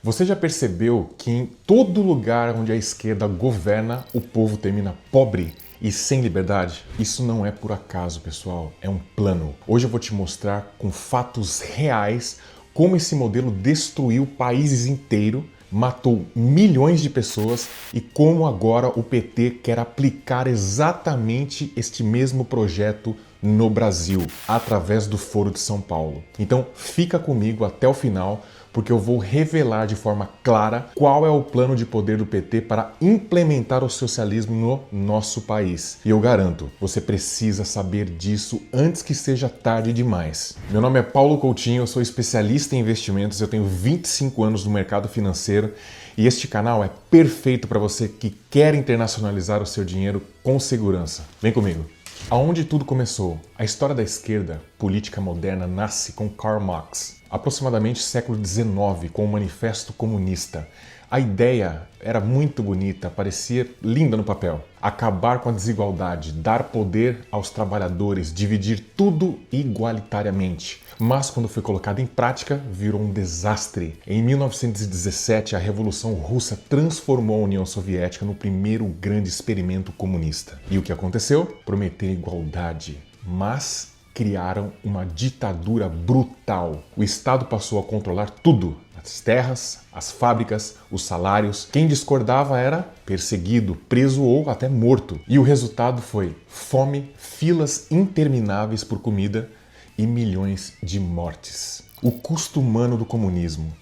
Você já percebeu que em todo lugar onde a esquerda governa, o povo termina pobre e sem liberdade? Isso não é por acaso, pessoal, é um plano. Hoje eu vou te mostrar com fatos reais como esse modelo destruiu países inteiros, matou milhões de pessoas e como agora o PT quer aplicar exatamente este mesmo projeto no Brasil, através do Foro de São Paulo. Então fica comigo até o final, porque eu vou revelar de forma clara qual é o plano de poder do PT para implementar o socialismo no nosso país. E eu garanto, você precisa saber disso antes que seja tarde demais. Meu nome é Paulo Coutinho, eu sou especialista em investimentos, eu tenho 25 anos no mercado financeiro e este canal é perfeito para você que quer internacionalizar o seu dinheiro com segurança. Vem comigo! Aonde tudo começou? A história da esquerda política moderna nasce com Karl Marx, aproximadamente século XIX, com o Manifesto Comunista. A ideia era muito bonita, parecia linda no papel. Acabar com a desigualdade, dar poder aos trabalhadores, dividir tudo igualitariamente. Mas quando foi colocado em prática, virou um desastre. Em 1917, a Revolução Russa transformou a União Soviética no primeiro grande experimento comunista. E o que aconteceu? Prometeram igualdade, mas criaram uma ditadura brutal. O Estado passou a controlar tudo. As terras, as fábricas, os salários. Quem discordava era perseguido, preso ou até morto. E o resultado foi fome, filas intermináveis por comida e milhões de mortes. O custo humano do comunismo.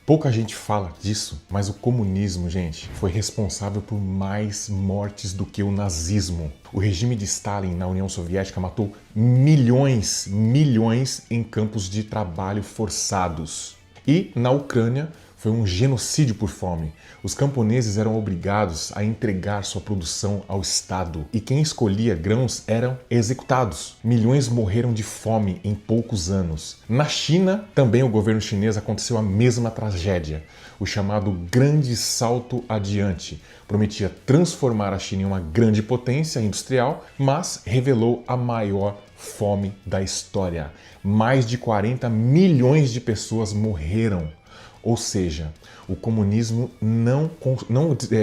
Pouca gente fala disso, mas o comunismo, gente, foi responsável por mais mortes do que o nazismo. O regime de Stalin na União Soviética matou milhões em campos de trabalho forçados. E na Ucrânia foi um genocídio por fome. Os camponeses eram obrigados a entregar sua produção ao Estado e quem escolhia grãos eram executados. Milhões morreram de fome em poucos anos. Na China, também o governo chinês aconteceu a mesma tragédia. O chamado Grande Salto Adiante prometia transformar a China em uma grande potência industrial, mas revelou a maior fome da história. Mais de 40 milhões de pessoas morreram. Ou seja, o comunismo não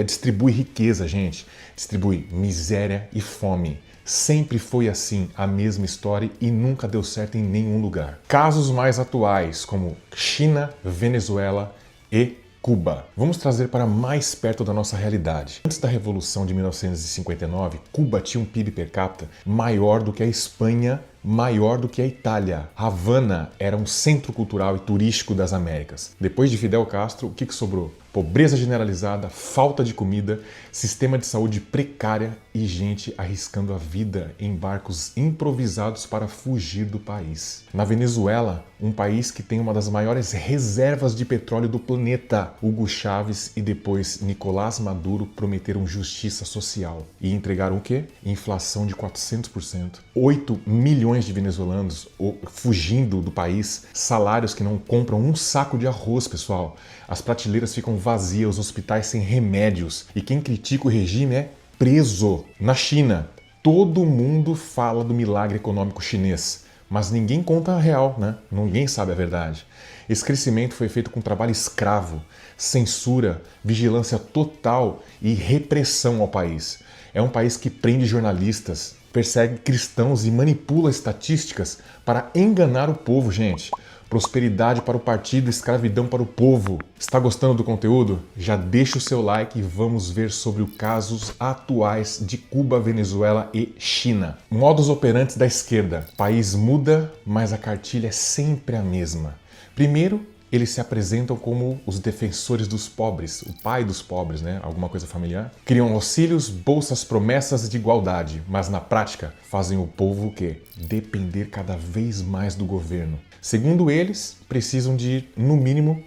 distribui riqueza, gente. Distribui miséria e fome. Sempre foi assim, a mesma história e nunca deu certo em nenhum lugar. Casos mais atuais, como China, Venezuela e Cuba. Vamos trazer para mais perto da nossa realidade. Antes da Revolução de 1959, Cuba tinha um PIB per capita maior do que a Espanha, maior do que a Itália. Havana era um centro cultural e turístico das Américas. Depois de Fidel Castro, o que sobrou? Pobreza generalizada, falta de comida, sistema de saúde precária e gente arriscando a vida em barcos improvisados para fugir do país. Na Venezuela, um país que tem uma das maiores reservas de petróleo do planeta, Hugo Chávez e depois Nicolás Maduro prometeram justiça social e entregaram o quê? Inflação de 400%. 8 milhões de venezuelanos fugindo do país, salários que não compram um saco de arroz, pessoal. As prateleiras ficam vazias, os hospitais sem remédios e quem critica o regime é preso. Na China, todo mundo fala do milagre econômico chinês, mas ninguém conta a real, né? Ninguém sabe a verdade. Esse crescimento foi feito com trabalho escravo, censura, vigilância total e repressão ao país. É um país que prende jornalistas, persegue cristãos e manipula estatísticas para enganar o povo, gente. Prosperidade para o partido, escravidão para o povo. Está gostando do conteúdo? Já deixa o seu like e vamos ver sobre os casos atuais de Cuba, Venezuela e China. Modus operantes da esquerda. País muda, mas a cartilha é sempre a mesma. Primeiro, eles se apresentam como os defensores dos pobres, o pai dos pobres, né? Alguma coisa familiar. Criam auxílios, bolsas, promessas de igualdade, mas na prática fazem o povo o quê? Depender cada vez mais do governo. Segundo eles, precisam de, no mínimo,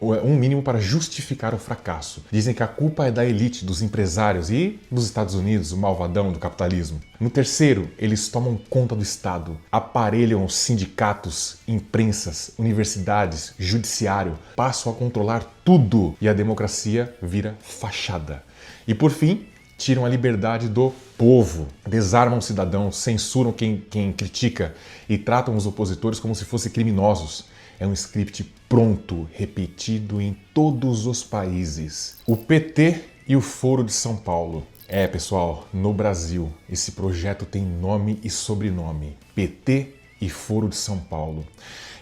um mínimo para justificar o fracasso. Dizem que a culpa é da elite, dos empresários e dos Estados Unidos, o malvadão do capitalismo. No terceiro, eles tomam conta do Estado, aparelham os sindicatos, imprensas, universidades, judiciário, passam a controlar tudo e a democracia vira fachada. E por fim, tiram a liberdade do povo, desarmam cidadãos, censuram quem critica e tratam os opositores como se fossem criminosos. É um script pronto, repetido em todos os países. O PT e o Foro de São Paulo. É, pessoal, no Brasil, esse projeto tem nome e sobrenome. PT e Foro de São Paulo.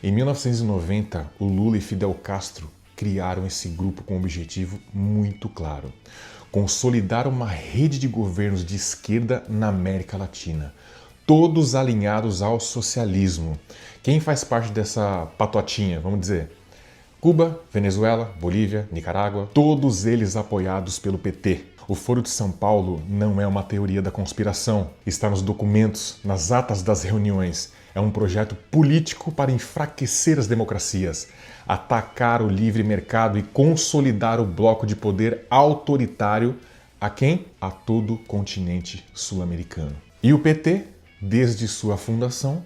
Em 1990, o Lula e Fidel Castro criaram esse grupo com um objetivo muito claro: consolidar uma rede de governos de esquerda na América Latina, todos alinhados ao socialismo. Quem faz parte dessa patotinha, vamos dizer? Cuba, Venezuela, Bolívia, Nicarágua, todos eles apoiados pelo PT. O Foro de São Paulo não é uma teoria da conspiração, está nos documentos, nas atas das reuniões. É um projeto político para enfraquecer as democracias, atacar o livre mercado e consolidar o bloco de poder autoritário a quem? A todo o continente sul-americano. E o PT, desde sua fundação,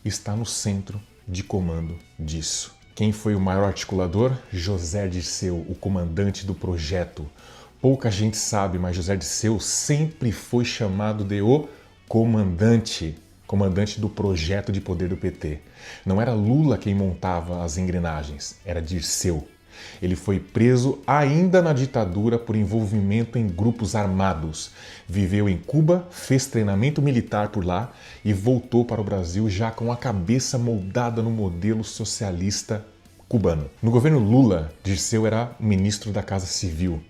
está no centro de comando disso. Quem foi o maior articulador? José Dirceu, o comandante do projeto. Pouca gente sabe, mas José Dirceu sempre foi chamado de o comandante do projeto de poder do PT. Não era Lula quem montava as engrenagens, era Dirceu. Ele foi preso ainda na ditadura por envolvimento em grupos armados. Viveu em Cuba, fez treinamento militar por lá e voltou para o Brasil já com a cabeça moldada no modelo socialista cubano. No governo Lula, Dirceu era ministro da Casa Civil.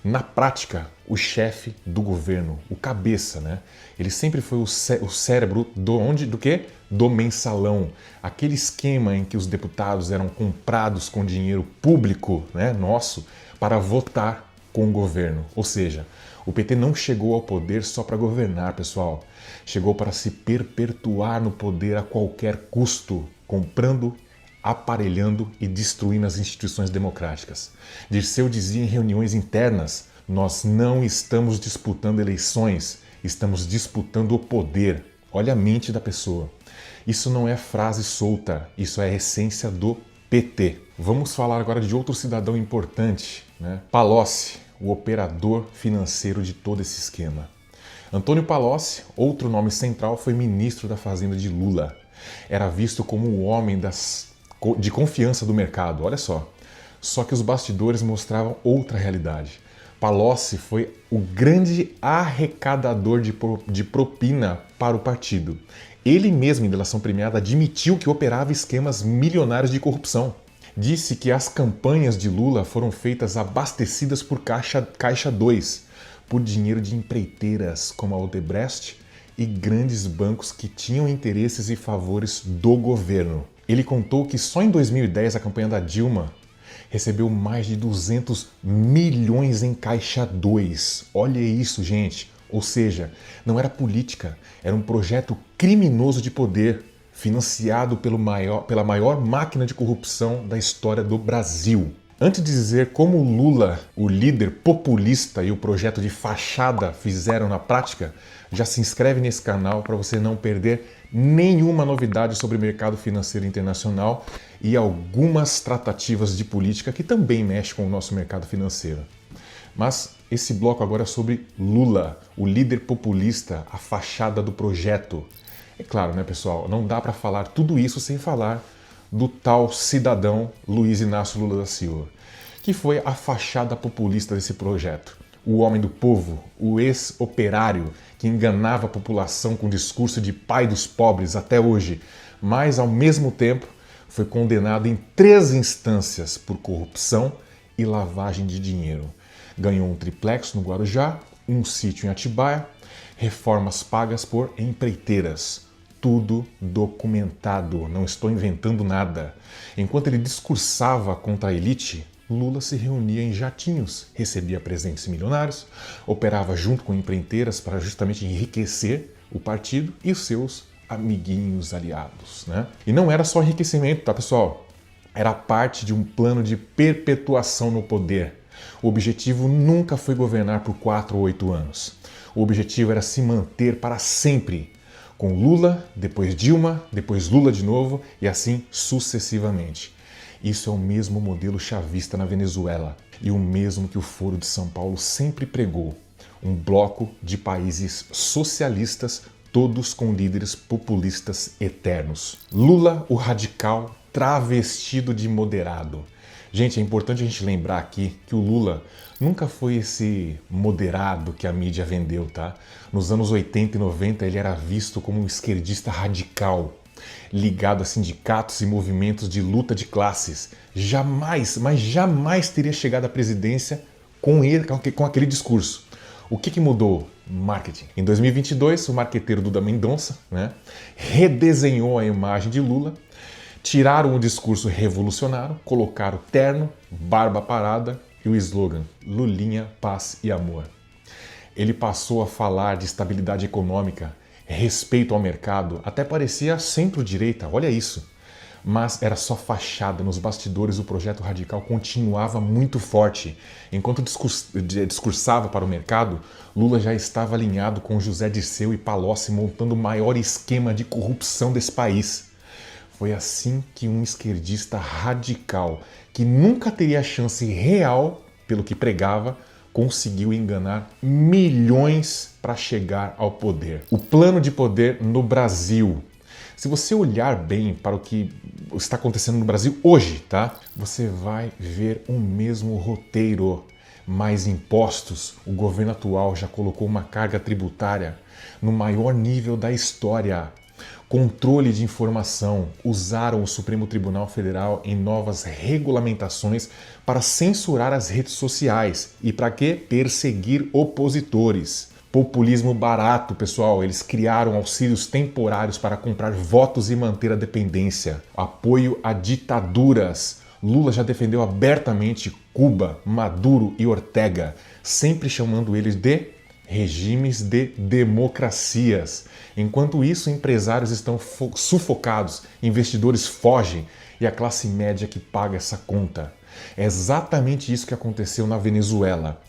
Na prática, o chefe do governo, o cabeça, né? Ele sempre foi o cérebro do quê? Do mensalão. Aquele esquema em que os deputados eram comprados com dinheiro público, né, nosso, para votar com o governo. Ou seja, o PT não chegou ao poder só para governar, pessoal. Chegou para se perpetuar no poder a qualquer custo, comprando, aparelhando e destruindo as instituições democráticas. Dirceu dizia em reuniões internas: nós não estamos disputando eleições, estamos disputando o poder. Olha a mente da pessoa. Isso não é frase solta, isso é a essência do PT. Vamos falar agora de outro cidadão importante, né? Palocci, o operador financeiro de todo esse esquema. Antônio Palocci, outro nome central, foi ministro da Fazenda de Lula. Era visto como o homem de confiança do mercado, olha só. Só que os bastidores mostravam outra realidade. Palocci foi o grande arrecadador de propina para o partido. Ele mesmo, em delação premiada, admitiu que operava esquemas milionários de corrupção. Disse que as campanhas de Lula foram feitas abastecidas por Caixa 2, por dinheiro de empreiteiras como a Odebrecht e grandes bancos que tinham interesses e favores do governo. Ele contou que só em 2010 a campanha da Dilma recebeu mais de 200 milhões em Caixa 2. Olha isso, gente. Ou seja, não era política, era um projeto criminoso de poder, financiado pela maior máquina de corrupção da história do Brasil. Antes de dizer como o Lula, o líder populista e o projeto de fachada fizeram na prática, já se inscreve nesse canal para você não perder nenhuma novidade sobre o mercado financeiro internacional e algumas tratativas de política que também mexem com o nosso mercado financeiro. Mas esse bloco agora é sobre Lula, o líder populista, a fachada do projeto. É claro, né, pessoal, não dá para falar tudo isso sem falar do tal cidadão Luiz Inácio Lula da Silva, que foi a fachada populista desse projeto. O homem do povo, o ex-operário que enganava a população com o discurso de pai dos pobres até hoje, mas ao mesmo tempo foi condenado em 3 instâncias por corrupção e lavagem de dinheiro. Ganhou um triplex no Guarujá, um sítio em Atibaia, reformas pagas por empreiteiras. Tudo documentado, não estou inventando nada. Enquanto ele discursava contra a elite, Lula se reunia em jatinhos, recebia presentes milionários, operava junto com empreiteiras para justamente enriquecer o partido e os seus amiguinhos aliados, né? E não era só enriquecimento, tá, pessoal? Era parte de um plano de perpetuação no poder. O objetivo nunca foi governar por 4 ou 8 anos. O objetivo era se manter para sempre, com Lula, depois Dilma, depois Lula de novo e assim sucessivamente. Isso é o mesmo modelo chavista na Venezuela e o mesmo que o Foro de São Paulo sempre pregou. Um bloco de países socialistas, todos com líderes populistas eternos. Lula, o radical, travestido de moderado. Gente, é importante a gente lembrar aqui que o Lula nunca foi esse moderado que a mídia vendeu, tá? Nos anos 80 e 90 ele era visto como um esquerdista radical, ligado a sindicatos e movimentos de luta de classes. Jamais, mas jamais teria chegado à presidência com aquele discurso. O que mudou? Marketing. Em 2022, o marqueteiro Duda Mendonça, redesenhou a imagem de Lula, tiraram o discurso revolucionário, colocaram terno, barba parada e o slogan Lulinha, paz e amor. Ele passou a falar de estabilidade econômica, respeito ao mercado, até parecia centro-direita, olha isso. Mas era só fachada, nos bastidores o projeto radical continuava muito forte. Enquanto discursava para o mercado, Lula já estava alinhado com José Dirceu e Palocci montando o maior esquema de corrupção desse país. Foi assim que um esquerdista radical, que nunca teria chance real, pelo que pregava, conseguiu enganar milhões para chegar ao poder. O plano de poder no Brasil. Se você olhar bem para o que está acontecendo no Brasil hoje, tá? Você vai ver o mesmo roteiro. Mais impostos, o governo atual já colocou uma carga tributária no maior nível da história. Controle de informação, usaram o Supremo Tribunal Federal em novas regulamentações para censurar as redes sociais. E para quê? Perseguir opositores. Populismo barato, pessoal. Eles criaram auxílios temporários para comprar votos e manter a dependência. Apoio a ditaduras. Lula já defendeu abertamente Cuba, Maduro e Ortega, sempre chamando eles de regimes de democracias. Enquanto isso, empresários estão sufocados, investidores fogem e a classe média que paga essa conta. É exatamente isso que aconteceu na Venezuela.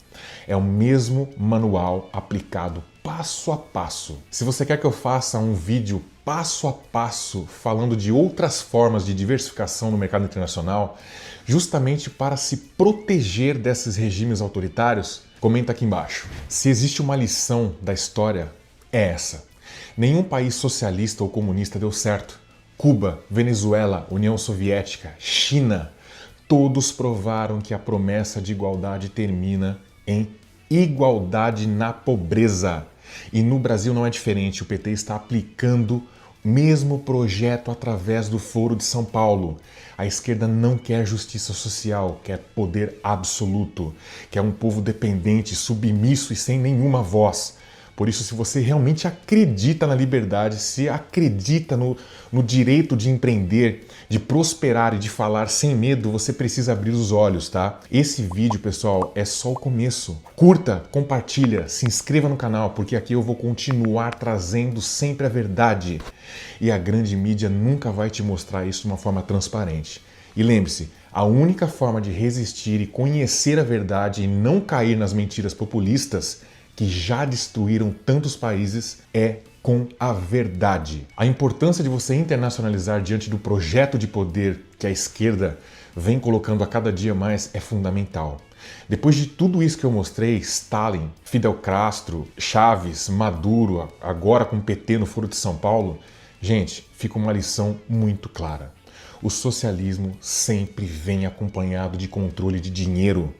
É o mesmo manual aplicado passo a passo. Se você quer que eu faça um vídeo passo a passo falando de outras formas de diversificação no mercado internacional, justamente para se proteger desses regimes autoritários, comenta aqui embaixo. Se existe uma lição da história, é essa. Nenhum país socialista ou comunista deu certo. Cuba, Venezuela, União Soviética, China, todos provaram que a promessa de igualdade termina em igualdade na pobreza. E no Brasil não é diferente, o PT está aplicando o mesmo projeto através do Foro de São Paulo. A esquerda não quer justiça social, quer poder absoluto, quer um povo dependente, submisso e sem nenhuma voz. Por isso, se você realmente acredita na liberdade, se acredita no direito de empreender, de prosperar e de falar sem medo, você precisa abrir os olhos, tá? Esse vídeo, pessoal, é só o começo. Curta, compartilha, se inscreva no canal, porque aqui eu vou continuar trazendo sempre a verdade. E a grande mídia nunca vai te mostrar isso de uma forma transparente. E lembre-se, a única forma de resistir e conhecer a verdade e não cair nas mentiras populistas que já destruíram tantos países é com a verdade. A importância de você internacionalizar diante do projeto de poder que a esquerda vem colocando a cada dia mais é fundamental. Depois de tudo isso que eu mostrei, Stalin, Fidel Castro, Chaves, Maduro, agora com o PT no Foro de São Paulo, gente, fica uma lição muito clara. O socialismo sempre vem acompanhado de controle de dinheiro.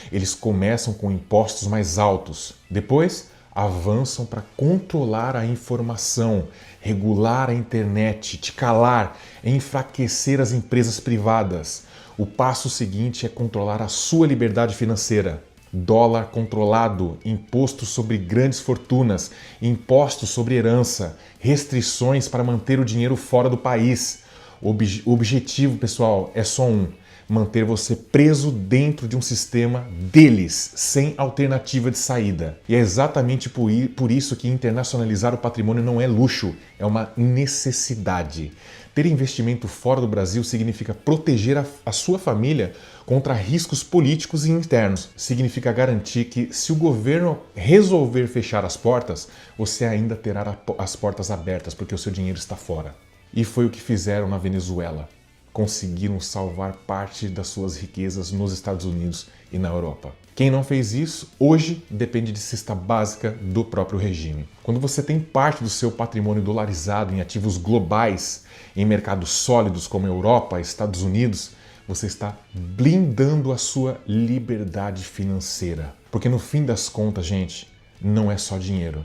Eles começam com impostos mais altos, depois avançam para controlar a informação, regular a internet, te calar, enfraquecer as empresas privadas. O passo seguinte é controlar a sua liberdade financeira. Dólar controlado, imposto sobre grandes fortunas, impostos sobre herança, restrições para manter o dinheiro fora do país. O objetivo, pessoal, é só um: manter você preso dentro de um sistema deles, sem alternativa de saída. E é exatamente por isso que internacionalizar o patrimônio não é luxo, é uma necessidade. Ter investimento fora do Brasil significa proteger a sua família contra riscos políticos e internos. Significa garantir que, se o governo resolver fechar as portas, você ainda terá as portas abertas, porque o seu dinheiro está fora. E foi o que fizeram na Venezuela. conseguiram salvar parte das suas riquezas nos Estados Unidos e na Europa. Quem não fez isso, hoje depende de cesta básica do próprio regime. Quando você tem parte do seu patrimônio dolarizado em ativos globais, em mercados sólidos como Europa, Estados Unidos, você está blindando a sua liberdade financeira. Porque no fim das contas, gente, não é só dinheiro.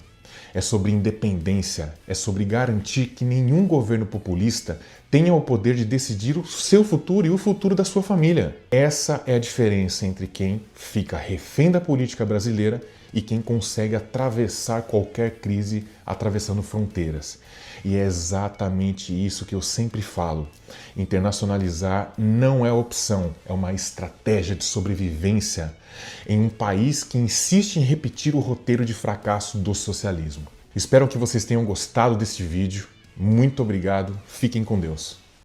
É sobre independência, é sobre garantir que nenhum governo populista tenha o poder de decidir o seu futuro e o futuro da sua família. Essa é a diferença entre quem fica refém da política brasileira e quem consegue atravessar qualquer crise atravessando fronteiras. E é exatamente isso que eu sempre falo. Internacionalizar não é opção, é uma estratégia de sobrevivência em um país que insiste em repetir o roteiro de fracasso do socialismo. Espero que vocês tenham gostado deste vídeo. Muito obrigado, fiquem com Deus.